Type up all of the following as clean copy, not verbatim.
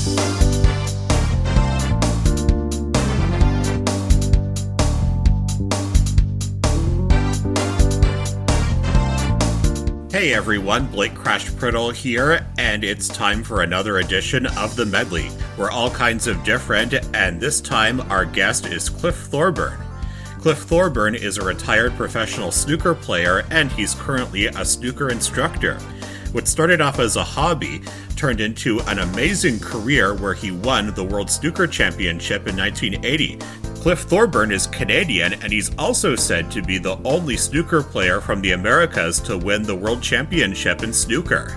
Hey everyone, Blake Crash-Priddle here, and it's time for another edition of The Medley. We're all kinds of different, and this time our guest is Cliff Thorburn. Cliff Thorburn is a retired professional snooker player, and he's currently a snooker instructor. What started off as a hobby turned into an amazing career where he won the World Snooker Championship in 1980. Cliff Thorburn is Canadian, and he's also said to be the only snooker player from the Americas to win the World Championship in snooker.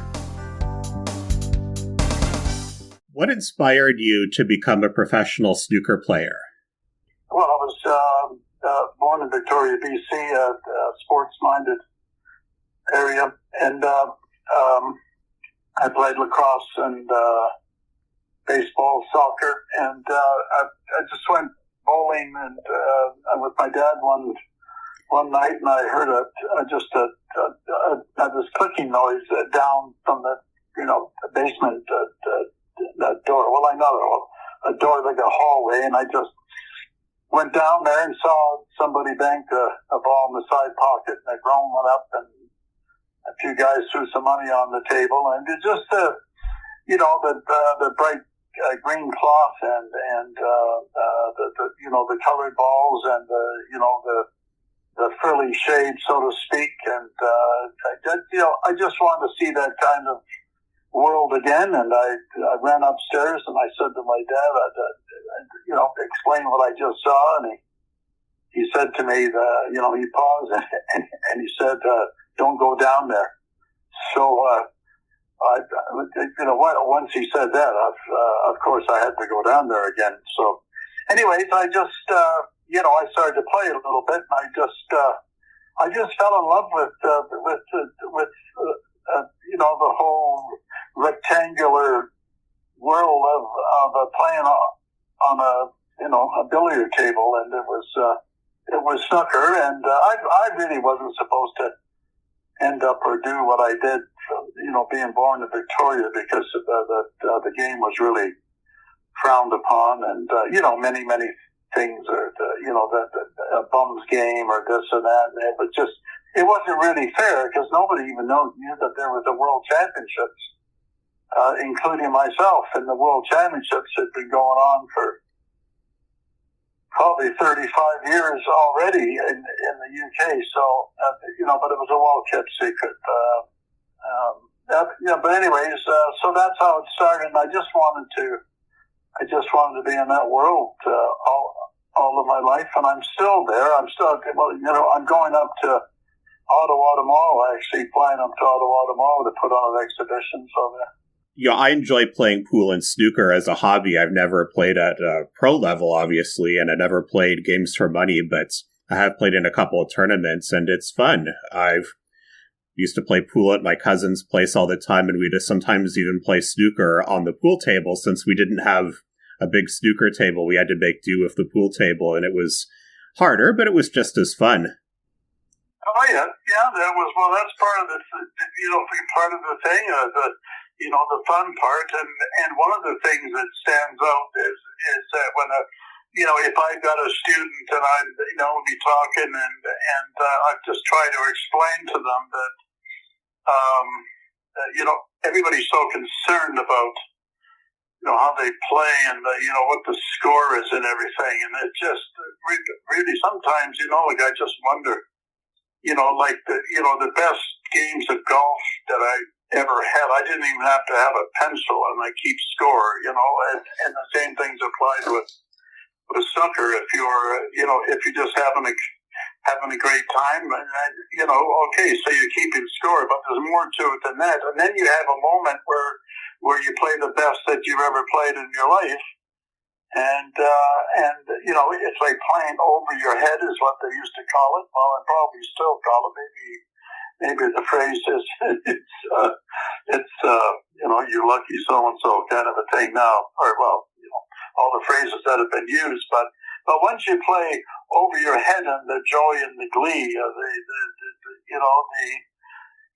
What inspired you to become a professional snooker player? Well, I was born in Victoria, BC, a sports-minded area, and I played lacrosse and baseball, soccer, and I just went bowling and with my dad one night, and I heard this clicking noise down from the basement that door. Well, I know a door like a hallway, and I just went down there and saw somebody bank a ball in the side pocket, and a groan went up, and a few guys threw some money on the table, and it just the bright green cloth and the colored balls and the frilly shade, so to speak, and I just wanted to see that kind of world again, and I ran upstairs and I said to my dad, explain what I just saw, and he said to me, he paused and he said, don't go down there. So once he said that, of course I had to go down there again. So anyways, I just, I started to play a little bit, and I just fell in love with the whole rectangular world of playing on a billiard table, and it was snooker, and I really wasn't supposed to end up or do what I did, being born in Victoria, because the game was really frowned upon, and many things, or a bum's game or this and that, and it wasn't really fair, because nobody even knew that there was a World Championships, including myself, and the World Championships had been going on for probably 35 years already in the UK. So, but it was a well-kept secret. But anyways, so that's how it started. And I just wanted to be in that world all of my life, and I'm still there. I'm going up to Ottawa tomorrow. Actually, flying up to Ottawa tomorrow to put on an exhibition. So there. Yeah, I enjoy playing pool and snooker as a hobby. I've never played at a pro level, obviously, and I never played games for money, but I have played in a couple of tournaments, and it's fun. I've used to play pool at my cousin's place all the time, and we'd sometimes even play snooker on the pool table. Since we didn't have a big snooker table, we had to make do with the pool table, and it was harder, but it was just as fun. Oh, yeah, that was, well, that's part of the, part of the thing, the fun part, and one of the things that stands out is that when if I've got a student and we'll be talking and I just try to explain to them that everybody's so concerned about how they play and what the score is and everything, and it just really sometimes I just wonder the best games of golf that I ever had, I didn't even have to have a pencil and I keep score, and the same things applied with snooker. If you're just having a great time, and okay, so you're keeping score, but there's more to it than that. And then you have a moment where you play the best that you've ever played in your life, and it's like playing over your head is what they used to call it. Well, and probably still call it. Maybe the phrase is you lucky so and so kind of a thing now, or all the phrases that have been used. But once you play over your head and the joy and the glee of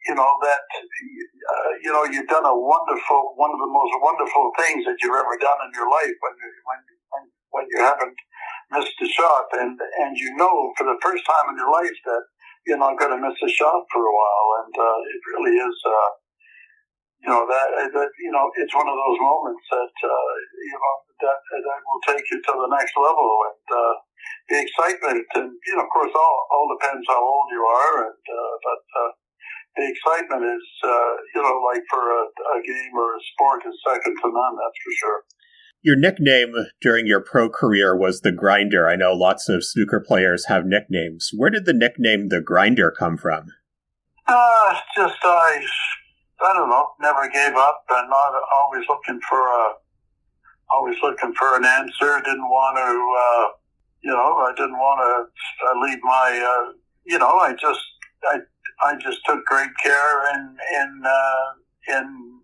that you've done one of the most wonderful things that you've ever done in your life when you haven't missed a shot, and for the first time in your life that you're not going to miss a shot for a while, and it really is. It's one of those moments that will take you to the next level, and the excitement, and of course, all depends how old you are, but the excitement is, like for a game or a sport, is second to none. That's for sure. Your nickname during your pro career was the Grinder. I know lots of snooker players have nicknames. Where did the nickname the Grinder come from? I don't know. Never gave up, and not always looking for an answer. Didn't want to, I didn't want to leave my, I just took great care in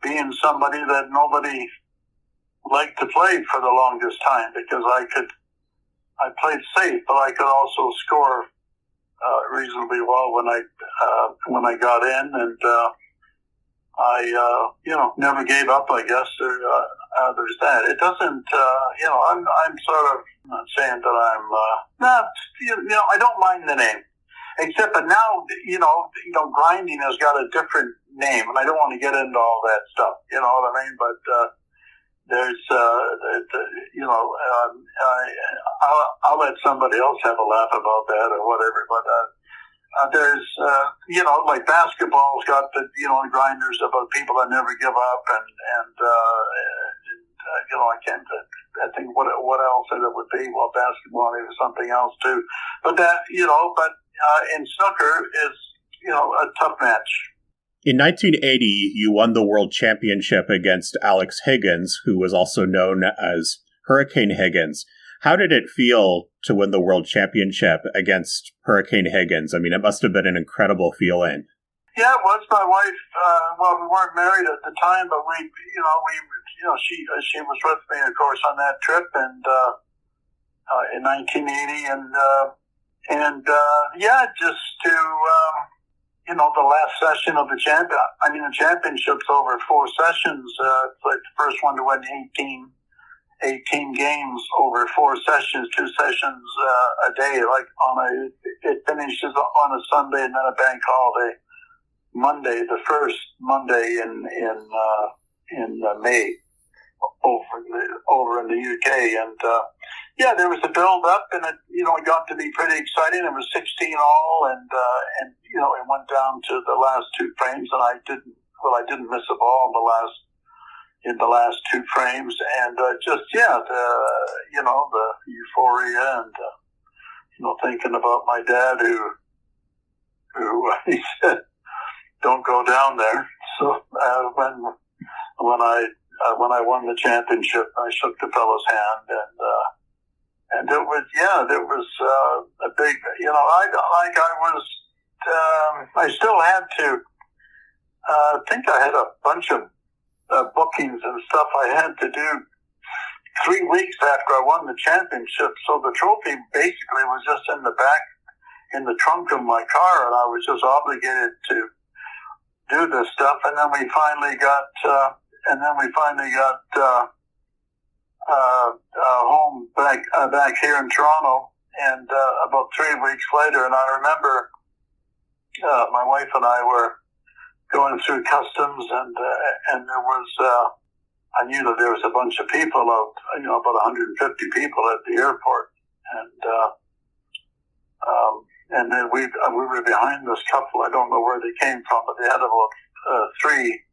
being somebody that nobody liked to play for the longest time, because I played safe, but I could also score reasonably well when I got in, and I never gave up. I guess there's that. It doesn't. I'm sort of not saying that I'm not. I don't mind the name, except but now grinding has got a different name, and I don't want to get into all that stuff. You know what I mean? But there's, I'll let somebody else have a laugh about that or whatever. But there's, like basketball's got the, grinders about people that never give up, and I can't. I think what else it would be? Well, basketball maybe something else too. But that, in snooker is, a tough match. In 1980, you won the World Championship against Alex Higgins, who was also known as Hurricane Higgins. How did it feel to win the World Championship against Hurricane Higgins? I mean, it must have been an incredible feeling. Yeah, it was. My wife, we weren't married at the time, but she was with me, of course, on that trip, and in 1980, just to, the last session of the championship's over 4 sessions. It's like the first one to win 18 games over 4 sessions, 2 sessions a day. It finishes on a Sunday and then a bank holiday Monday, the first Monday in May over in the UK, and there was a build up, and it got to be pretty exciting. It was 16 all, and it went down to the last 2 frames, and I didn't miss a ball in the last 2 frames, and the euphoria, and thinking about my dad who he said, "Don't go down there." So when I won the championship, I shook the fellow's hand, and it was a big, I still had to. I think I had a bunch of bookings and stuff I had to do 3 weeks after I won the championship. So the trophy basically was just in the back, in the trunk of my car, and I was just obligated to do this stuff. And then we finally got home back here in Toronto, and about 3 weeks later, and I remember my wife and I were going through customs, and there was I knew that there was a bunch of people out, about 150 people at the airport, and then we were behind this couple. I don't know where they came from, but they had about 3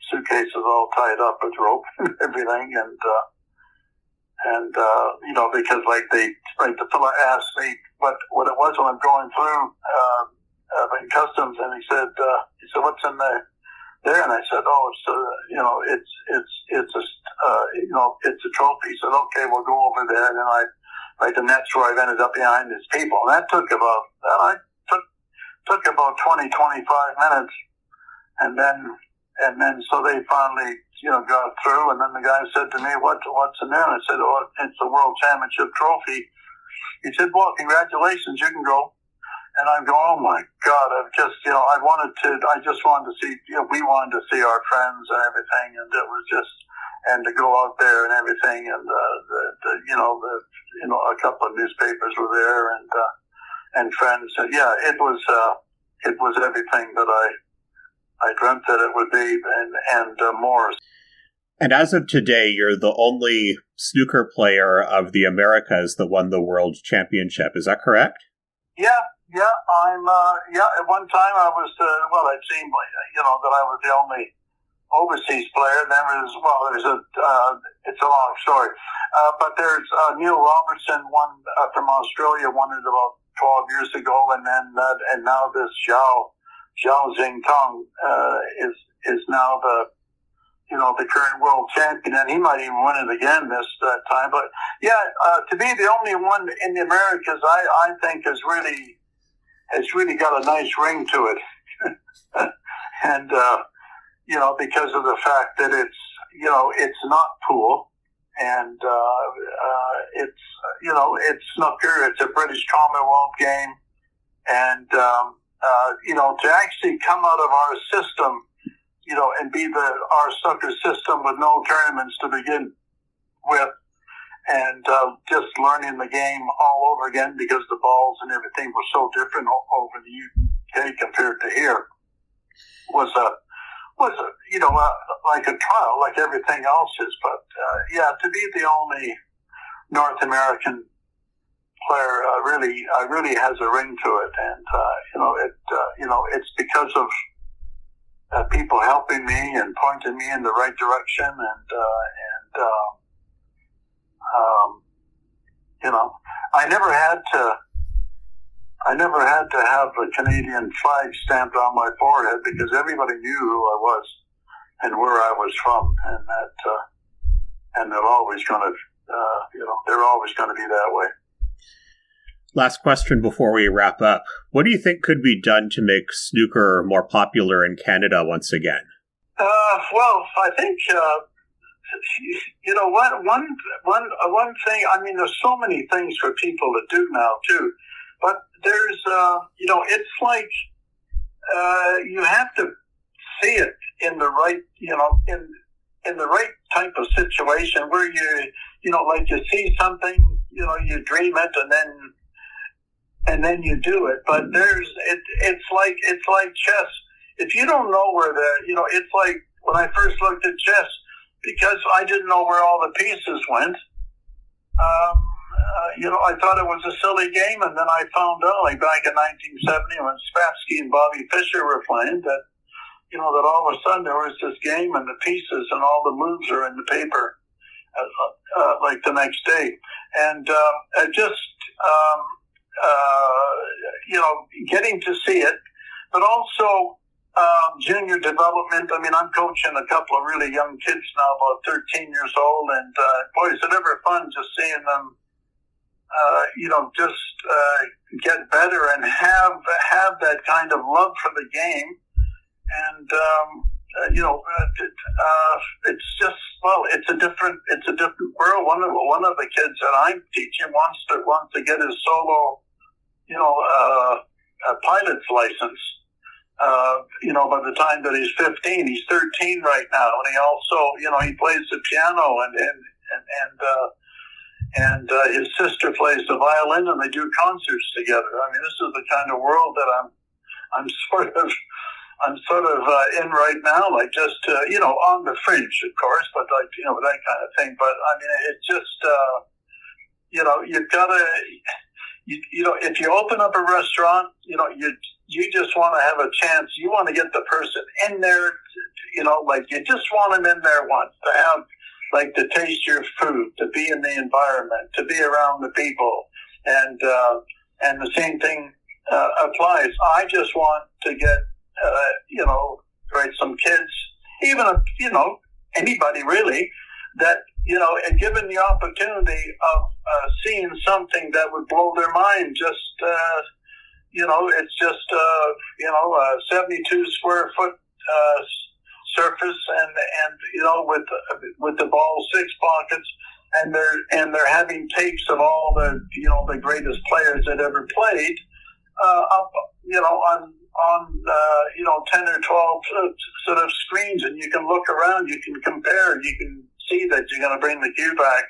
suitcases all tied up with rope and everything, because the fella asked me what it was when I'm going through in customs, and he said, "What's in there?" And I said, it's a trophy. He said, "Okay, we'll go over there." And then and that's where I ended up behind his people. And that took about 20, 25 minutes. And then so they finally, got through. And then the guy said to me, what's in there? And I said, "Oh, it's the World Championship trophy." He said, "Well, congratulations, you can go." And I go, oh my God, I just wanted to see, we wanted to see our friends and everything. And it was just, and to go out there and everything. And, a couple of newspapers were there and friends. And yeah, it was everything that I dreamt that it would be and more. And as of today, you're the only snooker player of the Americas that won the World Championship. Is that correct? Yeah. At one time I was, it seemed like, that I was the only overseas player. It's a long story. But there's Neil Robertson won from Australia, won it about 12 years ago. And then, and now this Zhao Xingtong is now the current world champion, and he might even win it again this time. But yeah, to be the only one in the Americas, I think has really got a nice ring to it, and because of the fact that it's not pool, and it's snooker. It's a British Commonwealth game, and to actually come out of our system, and be our snooker system with no tournaments to begin with, and just learning the game all over again because the balls and everything were so different over the UK compared to here, was like a trial, like everything else is. But to be the only North American player really has a ring to it, and it's because of people helping me and pointing me in the right direction, I never had to have a Canadian flag stamped on my forehead because everybody knew who I was and where I was from, and they're always going to, they're always going to be that way. Last question before we wrap up. What do you think could be done to make snooker more popular in Canada once again? I think, one thing, I mean, there's so many things for people to do now, too. But there's, it's like you have to see it in the right, in the right type of situation where like you see something, you dream it and then you do it. But it's like chess. If you don't know where it's like when I first looked at chess, because I didn't know where all the pieces went. I thought it was a silly game, and then I found out, like back in 1970, when Spassky and Bobby Fischer were playing, that that all of a sudden there was this game, and the pieces and all the moves are in the paper, like the next day, and getting to see it, but also junior development. I mean, I'm coaching a couple of really young kids now, about 13 years old, and boy, is it ever fun just seeing them, get better and have that kind of love for the game. And, it's just, it's a different world. One of the kids that I'm teaching wants to get his solo, a pilot's license. By the time that he's 15, he's 13 right now. And he also, he plays the piano and his sister plays the violin, and they do concerts together. I mean, this is the kind of world that I'm sort of in right now, like just, on the fringe, of course, but like, that kind of thing. But I mean, it's just, you've got to, if you open up a restaurant, you just want to have a chance. You want to get the person in there, like you just want them in there once to have, like, to taste your food, to be in the environment, to be around the people. And the same thing applies. I just want to get, some kids, even, anybody really, that, and given the opportunity of seeing something that would blow their mind, just, it's just, a 72 square foot surface and with the ball 6 pockets, and they're having tapes of all the, the greatest players that ever played. up, on 10 or 12 sort of screens, and you can look around, you can compare, you can see that you're going to bring the cue back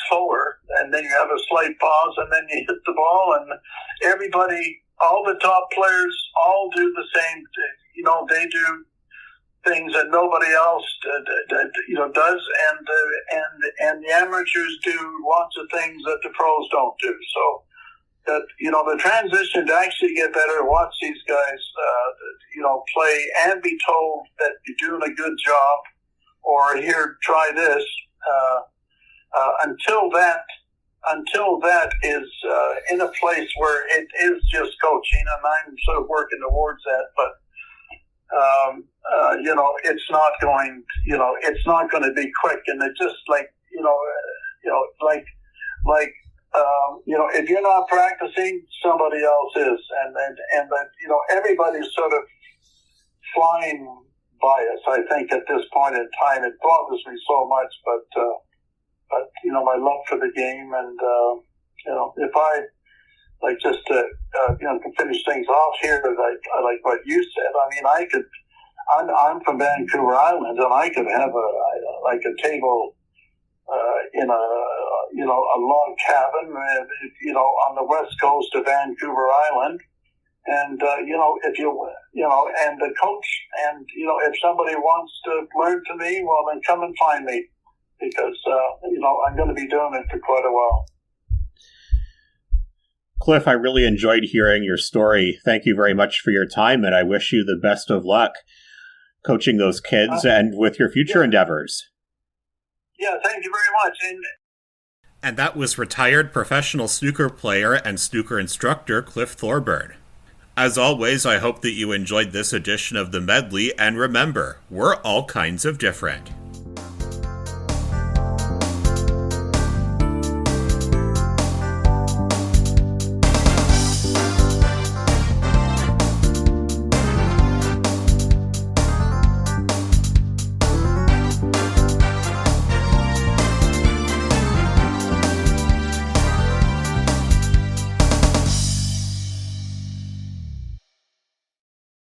slower, and then you have a slight pause, and then you hit the ball, and everybody, all the top players, all do the same. They do things that nobody else does, and the amateurs do lots of things that the pros don't do. So that the transition to actually get better, watch these guys play and be told that you're doing a good job, or here, try this. Until that is in a place where it is just coaching, and I'm sort of working towards that, but it's not going to be quick, and it's just if you're not practicing, somebody else is, and everybody's sort of flying by us. I think at this point in time, it bothers me so much, but my love for the game, and if I just to finish things off here, like what you said. I mean, I'm from Vancouver Island, and I could have a table in a log cabin, on the west coast of Vancouver Island, and and the coach, and if somebody wants to learn to me, well, then come and find me, because I'm going to be doing it for quite a while. Cliff, I really enjoyed hearing your story. Thank you very much for your time, and I wish you the best of luck coaching those kids and with your future endeavors. Yeah, thank you very much. And that was retired professional snooker player and snooker instructor Cliff Thorburn. As always, I hope that you enjoyed this edition of The Medley, and remember, we're all kinds of different.